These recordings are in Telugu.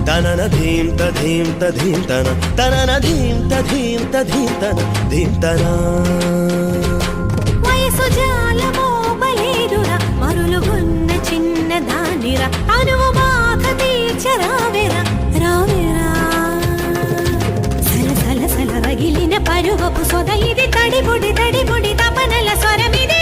తనన ధీం తధీం తధీం తన తనన ధీం తధీం తధీం తన ధీం తనా వయసు జాలమో బలేరురా మరులుగున్న చిన్న దానిరా అనువు బాధ తీర్చరావేరా రావేరా సల సల సల రగిలిన పరువపు సొద ఇది తడిబుడి తడిబుడి తపనల స్వరమిది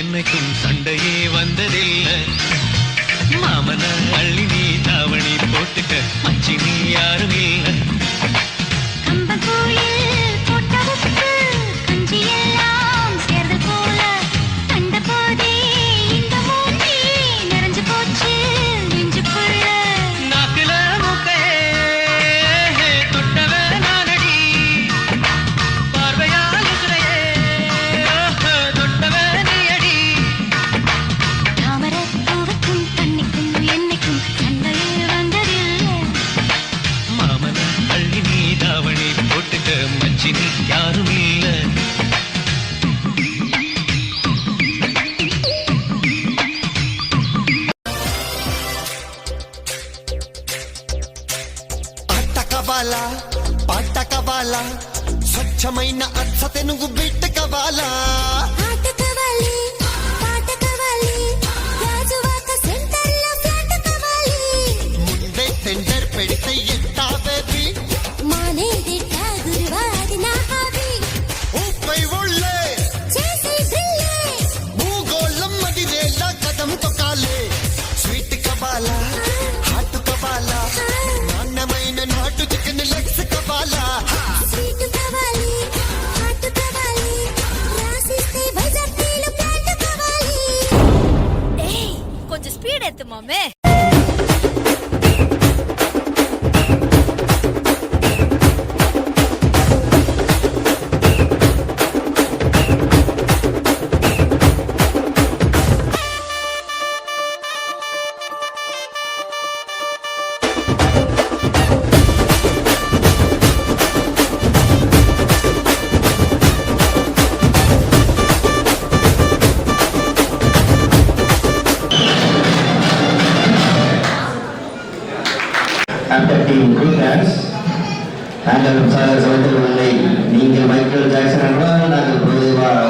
என்னைக்கும் சண்டையே வந்ததில்லை மாமன அள்ளி நீ தாவணி போட்டுக்க மச்சி நீ யாரும் இல்லை யாரும் இல்லை అట్టకవాలా పాటకవాలా స్వచ్ఛమైన అచ్చతే నువ్వు బిట్టకవాలా ముందే టెండర్ పెడితే ఎట్టా బేబీ నాణ్యమైన నాటు చికెన్ లెగ్స్ కవాలా ஏத்து மாமே. After team good dance, நாங்கள் சமயத்தில் நீங்கள் மைக்கேல் ஜாக்சன் என்றால் நாங்கள் பொதுவாக